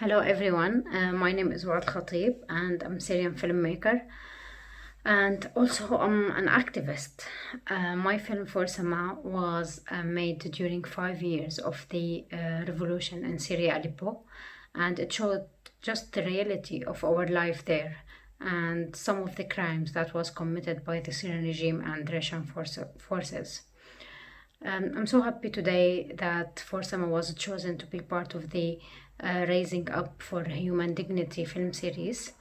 Hello everyone, my name is Waad Al-Kateab and I'm a Syrian filmmaker and also I'm an activist. My film For Sama was made during 5 years of the revolution in Syria, Aleppo, and it showed just the reality of our life there and some of the crimes that was committed by the Syrian regime and Russian forces. I'm so happy today that Forsama was chosen to be part of the Raising Up for Human Dignity film series.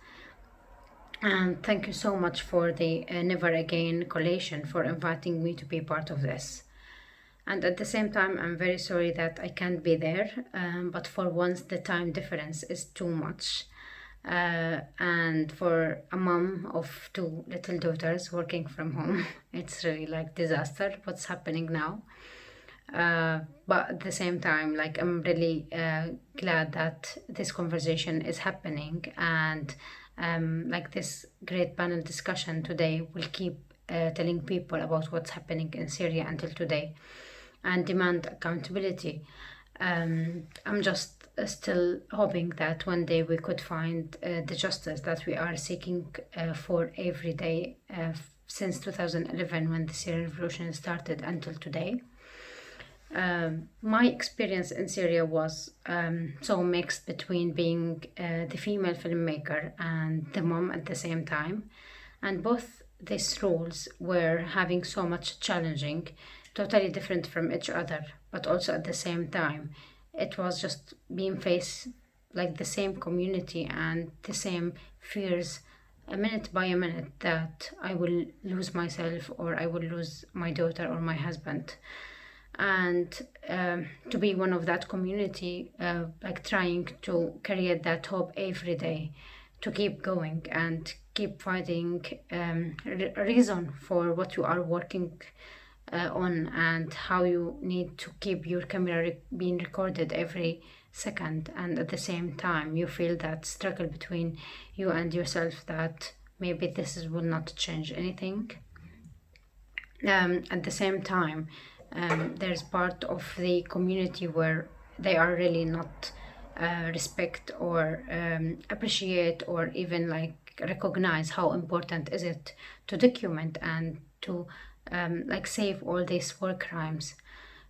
And thank you so much for the Never Again coalition for inviting me to be part of this. And at the same time, I'm very sorry that I can't be there, but for once the time difference is too much. And for a mom of two little daughters working from home, it's really like disaster what's happening now. But at the same time, like I'm really glad that this conversation is happening, and like this great panel discussion today will keep telling people about what's happening in Syria until today and demand accountability. I'm just still hoping that one day we could find the justice that we are seeking for every day since 2011 when the Syrian revolution started until today. My experience in Syria was so mixed between being the female filmmaker and the mom at the same time. And both these roles were having so much challenging, totally different from each other, but also at the same time, it was just being faced like the same community and the same fears a minute by a minute that I will lose myself or I will lose my daughter or my husband. And to be one of that community, like trying to create that hope every day, to keep going and keep finding a reason for what you are working on and how you need to keep your camera being recorded every second, and at the same time you feel that struggle between you and yourself that maybe will not change anything. At the same time, there's part of the community where they are really not respect or appreciate or even like recognize how important is it to document and to like save all these war crimes.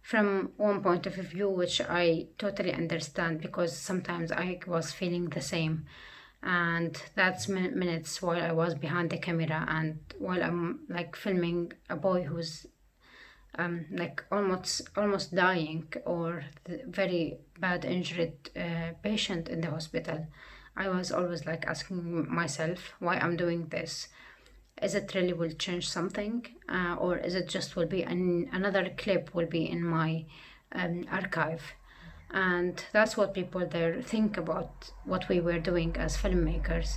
From one point of view, which I totally understand because sometimes I was feeling the same, and that's minutes while I was behind the camera and while I'm like filming a boy who's like almost dying or the very bad injured patient in the hospital. I was always like asking myself why I'm doing this. Is it really will change something, or is it just will be another clip will be in my archive? And that's what people there think about what we were doing as filmmakers.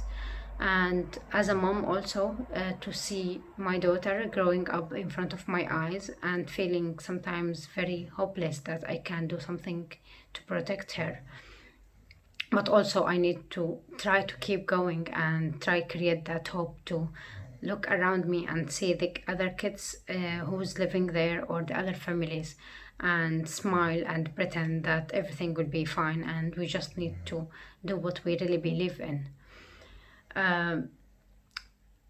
And as a mom also, to see my daughter growing up in front of my eyes and feeling sometimes very hopeless that I can't do something to protect her. But also I need to try to keep going and try create that hope to look around me and see the other kids who's living there or the other families and smile and pretend that everything will be fine and we just need to do what we really believe in.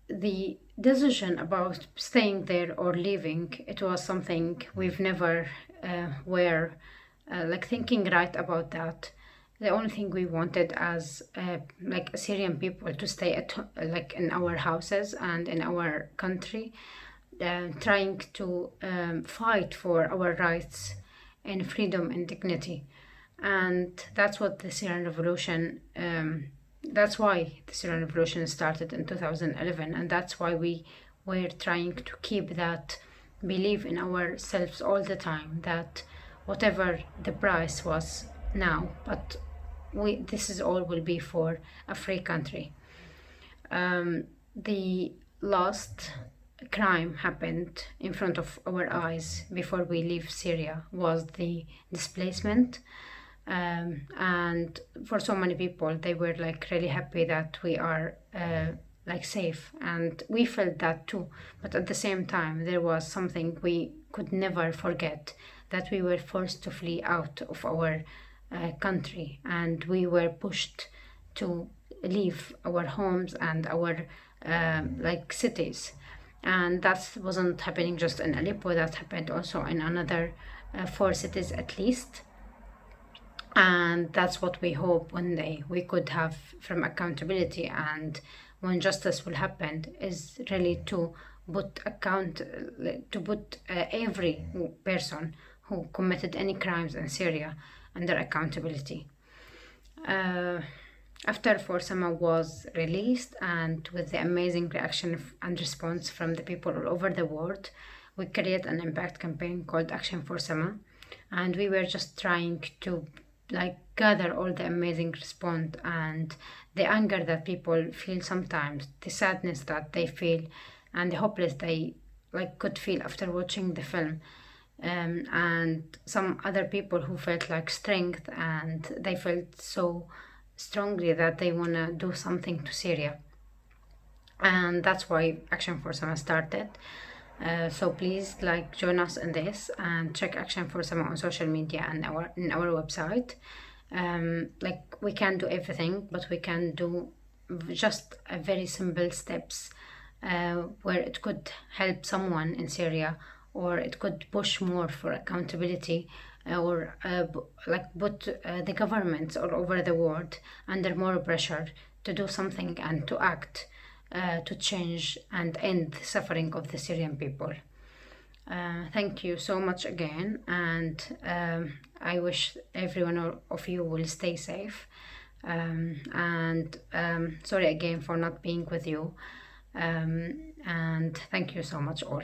The decision about staying there or leaving, it was something we've never were like thinking right about that. The only thing we wanted as like Syrian people to stay at like in our houses and in our country, trying to fight for our rights and freedom and dignity. And that's what the Syrian Revolution that's why the Syrian Revolution started in 2011, and that's why we were trying to keep that belief in ourselves all the time that whatever the price was now, but this is all will be for a free country. The last crime happened in front of our eyes before we leave Syria was the displacement. And for so many people they were like really happy that we are like safe, and we felt that too, but at the same time there was something we could never forget, that we were forced to flee out of our country, and we were pushed to leave our homes and our cities. And that wasn't happening just in Aleppo, that happened also in another 4 cities at least. And that's what we hope one day we could have from accountability, and when justice will happen is really to put every person who committed any crimes in Syria under accountability. After Forsama was released, and with the amazing reaction and response from the people all over the world, we created an impact campaign called Action for Sama, and we were just trying to gather all the amazing response and the anger that people feel sometimes, the sadness that they feel, and the hopeless they could feel after watching the film. And some other people who felt strength, and they felt so strongly that they want to do something to Syria. And that's why Action for Sama started. So please join us in this, and check Action for Sama on social media and in our website. We can't do everything, but we can do just a very simple steps where it could help someone in Syria, or it could push more for accountability, or put the governments all over the world under more pressure to do something and to act to change and end the suffering of the Syrian people. Thank you so much again, and I wish every one of you will stay safe. And sorry again for not being with you, and thank you so much all.